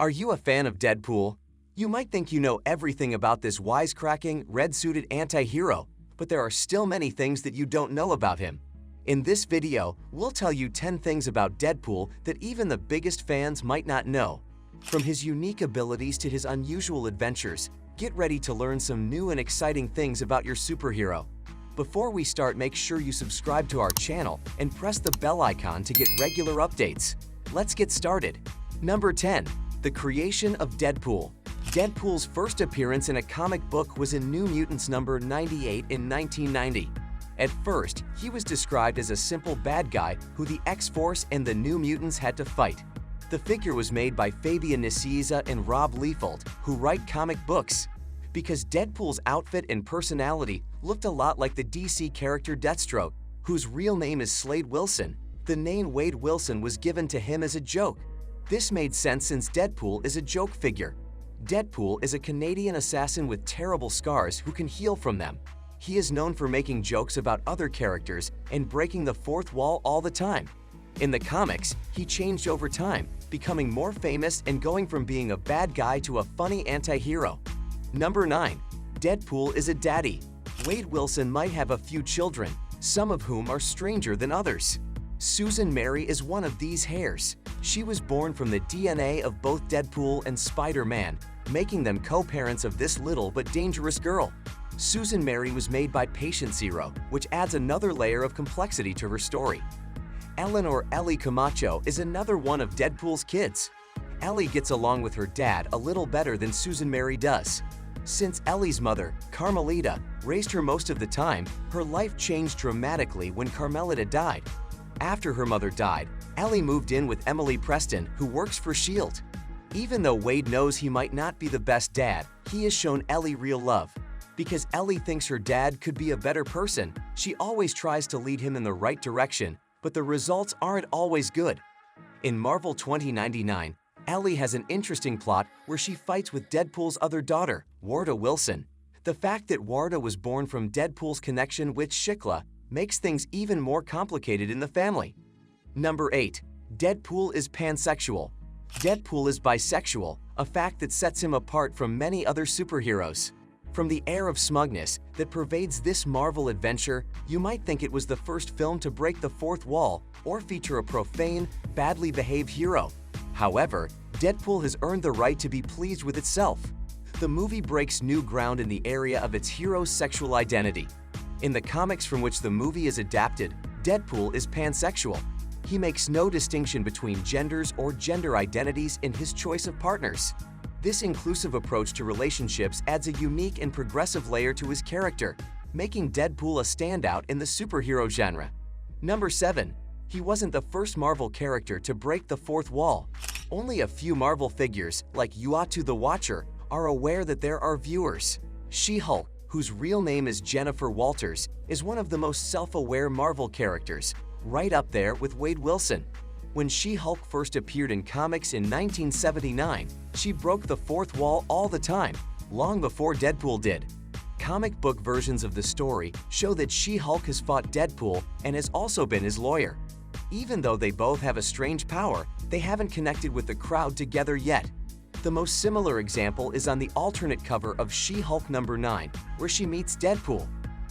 Are you a fan of Deadpool? You might think you know everything about this wisecracking, red-suited anti-hero, but there are still many things that you don't know about him. In this video, we'll tell you 10 things about Deadpool that even the biggest fans might not know. From his unique abilities to his unusual adventures, get ready to learn some new and exciting things about your superhero. Before we start, make sure you subscribe to our channel and press the bell icon to get regular updates. Let's get started. Number 10. The creation of Deadpool. Deadpool's first appearance in a comic book was in New Mutants number 98 in 1990. At first, he was described as a simple bad guy who the X-Force and the New Mutants had to fight. The figure was made by Fabian Nicieza and Rob Liefeld, who write comic books. Because Deadpool's outfit and personality looked a lot like the DC character Deathstroke, whose real name is Slade Wilson, the name Wade Wilson was given to him as a joke. This made sense since Deadpool is a joke figure. Deadpool is a Canadian assassin with terrible scars who can heal from them. He is known for making jokes about other characters and breaking the fourth wall all the time. In the comics, he changed over time, becoming more famous and going from being a bad guy to a funny anti-hero. Number 9. Deadpool is a daddy. Wade Wilson might have a few children, some of whom are stranger than others. Susan Mary is one of these hairs. She was born from the DNA of both Deadpool and Spider-Man, making them co-parents of this little but dangerous girl. Susan Mary was made by Patient Zero, which adds another layer of complexity to her story. Eleanor Ellie Camacho is another one of Deadpool's kids. Ellie gets along with her dad a little better than Susan Mary does. Since Ellie's mother, Carmelita, raised her most of the time, her life changed dramatically when Carmelita died. After her mother died, Ellie moved in with Emily Preston, who works for S.H.I.E.L.D. Even though Wade knows he might not be the best dad, he has shown Ellie real love. Because Ellie thinks her dad could be a better person, she always tries to lead him in the right direction, but the results aren't always good. In Marvel 2099, Ellie has an interesting plot where she fights with Deadpool's other daughter, Warda Wilson. The fact that Warda was born from Deadpool's connection with Shikla makes things even more complicated in the family. Number 8. Deadpool is pansexual. Deadpool is bisexual, a fact that sets him apart from many other superheroes. From the air of smugness that pervades this Marvel adventure, you might think it was the first film to break the fourth wall or feature a profane, badly behaved hero. However, Deadpool has earned the right to be pleased with itself. The movie breaks new ground in the area of its hero's sexual identity. In the comics from which the movie is adapted, Deadpool is pansexual. He makes no distinction between genders or gender identities in his choice of partners. This inclusive approach to relationships adds a unique and progressive layer to his character, making Deadpool a standout in the superhero genre. Number 7. He wasn't the first Marvel character to break the fourth wall. Only a few Marvel figures, like Uatu the Watcher, are aware that there are viewers. She-Hulk, whose real name is Jennifer Walters, is one of the most self-aware Marvel characters, right up there with Wade Wilson. When She-Hulk first appeared in comics in 1979, she broke the fourth wall all the time, long before Deadpool did. Comic book versions of the story show that She-Hulk has fought Deadpool and has also been his lawyer. Even though they both have a strange power, they haven't connected with the crowd together yet. The most similar example is on the alternate cover of She-Hulk number 9, where she meets Deadpool.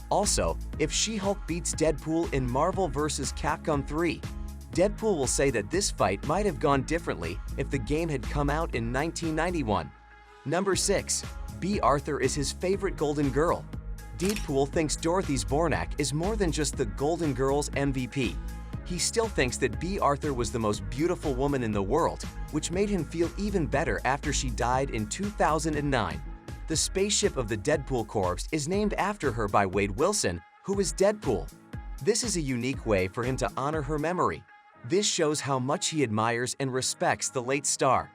Also, if She-Hulk beats Deadpool in Marvel vs. Capcom 3, Deadpool will say that this fight might have gone differently if the game had come out in 1991. Number 6. Bea Arthur is his favorite Golden Girl. Deadpool thinks Dorothy Zbornak is more than just the Golden Girls MVP. He still thinks that Bea Arthur was the most beautiful woman in the world, which made him feel even better after she died in 2009. The spaceship of the Deadpool Corps is named after her by Wade Wilson, who is Deadpool. This is a unique way for him to honor her memory. This shows how much he admires and respects the late star.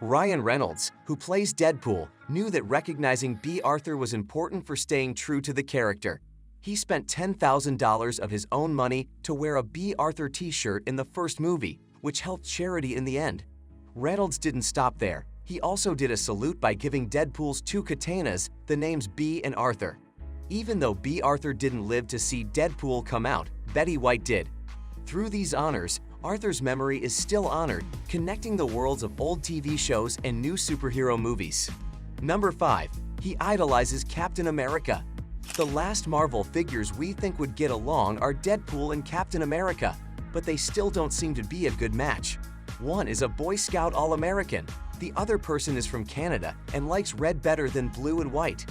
Ryan Reynolds, who plays Deadpool, knew that recognizing Bea Arthur was important for staying true to the character. He spent $10,000 of his own money to wear a Bea Arthur t-shirt in the first movie, which helped charity in the end. Reynolds didn't stop there. He also did a salute by giving Deadpool's two katanas the names Bea and Arthur. Even though Bea Arthur didn't live to see Deadpool come out, Betty White did. Through these honors, Arthur's memory is still honored, connecting the worlds of old TV shows and new superhero movies. Number 5. He idolizes Captain America. The last Marvel figures we think would get along are Deadpool and Captain America, but they still don't seem to be a good match. One is a Boy Scout All-American. The other person is from Canada and likes red better than blue and white.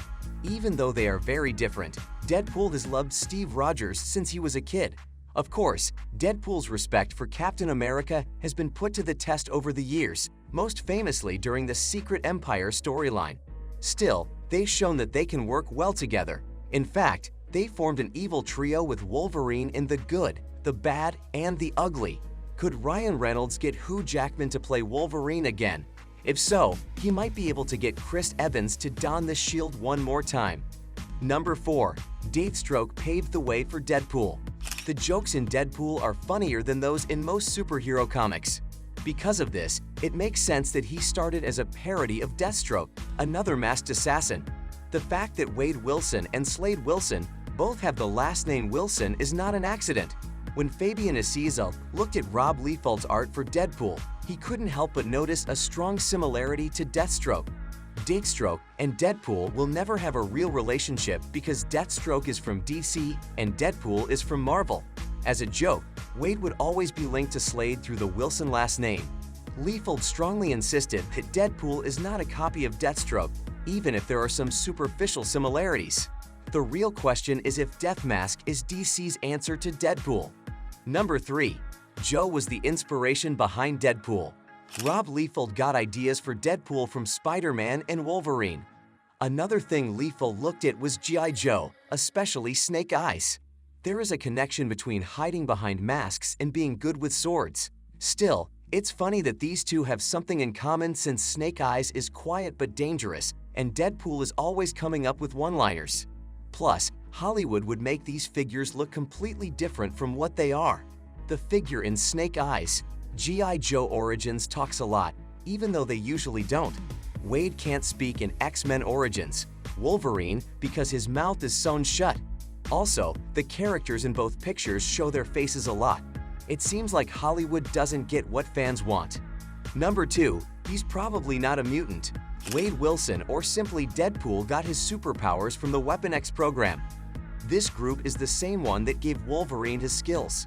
Even though they are very different, Deadpool has loved Steve Rogers since he was a kid. Of course, Deadpool's respect for Captain America has been put to the test over the years, most famously during the Secret Empire storyline. Still, they've shown that they can work well together. In fact, they formed an evil trio with Wolverine in the good, the bad, and the ugly. Could Ryan Reynolds get Hugh Jackman to play Wolverine again? If so, he might be able to get Chris Evans to don the shield one more time. Number 4. Deathstroke paved the way for Deadpool. The jokes in Deadpool are funnier than those in most superhero comics. Because of this, it makes sense that he started as a parody of Deathstroke, another masked assassin. The fact that Wade Wilson and Slade Wilson both have the last name Wilson is not an accident. When Fabian Nicieza looked at Rob Liefeld's art for Deadpool, he couldn't help but notice a strong similarity to Deathstroke. Deathstroke and Deadpool will never have a real relationship because Deathstroke is from DC and Deadpool is from Marvel. As a joke, Wade would always be linked to Slade through the Wilson last name. Liefeld strongly insisted that Deadpool is not a copy of Deathstroke, even if there are some superficial similarities. The real question is if Death Mask is DC's answer to Deadpool. Number 3. Joe was the inspiration behind Deadpool. Rob Liefeld got ideas for Deadpool from Spider-Man and Wolverine. Another thing Liefeld looked at was G.I. Joe, especially Snake Eyes. There is a connection between hiding behind masks and being good with swords. Still, it's funny that these two have something in common since Snake Eyes is quiet but dangerous, and Deadpool is always coming up with one-liners. Plus, Hollywood would make these figures look completely different from what they are. The figure in Snake Eyes, G.I. Joe Origins, talks a lot, even though they usually don't. Wade can't speak in X-Men Origins. Wolverine, because his mouth is sewn shut. Also, the characters in both pictures show their faces a lot. It seems like Hollywood doesn't get what fans want. Number 2. He's probably not a mutant. Wade Wilson, or simply Deadpool, got his superpowers from the Weapon X program. This group is the same one that gave Wolverine his skills.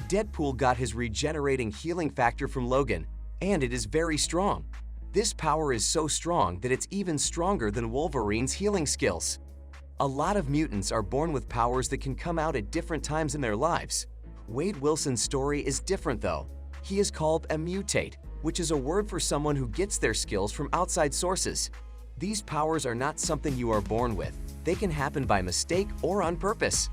Deadpool got his regenerating healing factor from Logan, and it is very strong. This power is so strong that it's even stronger than Wolverine's healing skills. A lot of mutants are born with powers that can come out at different times in their lives. Wade Wilson's story is different though. He is called a mutate, which is a word for someone who gets their skills from outside sources. These powers are not something you are born with. They can happen by mistake or on purpose.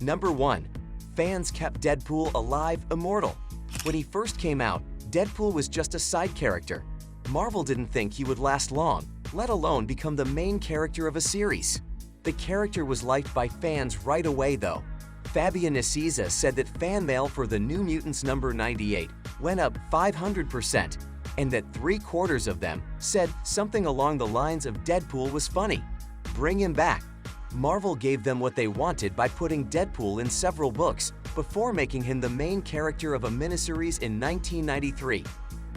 Number 1. Fans kept Deadpool alive, immortal. When he first came out, Deadpool was just a side character. Marvel didn't think he would last long, let alone become the main character of a series. The character was liked by fans right away though. Fabian Nicieza said that fan mail for the New Mutants number 98 went up 500%, and that 3/4 of them said something along the lines of Deadpool was funny. Bring him back. Marvel gave them what they wanted by putting Deadpool in several books before making him the main character of a miniseries in 1993.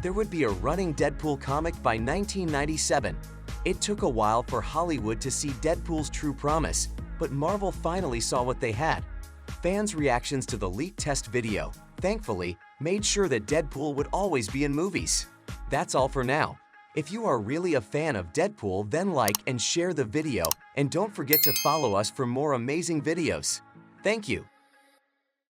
There would be a running Deadpool comic by 1997. It took a while for Hollywood to see Deadpool's true promise, but Marvel finally saw what they had. Fans' reactions to the leaked test video, thankfully, made sure that Deadpool would always be in movies. That's all for now. If you are really a fan of Deadpool, then like and share the video, and don't forget to follow us for more amazing videos. Thank you.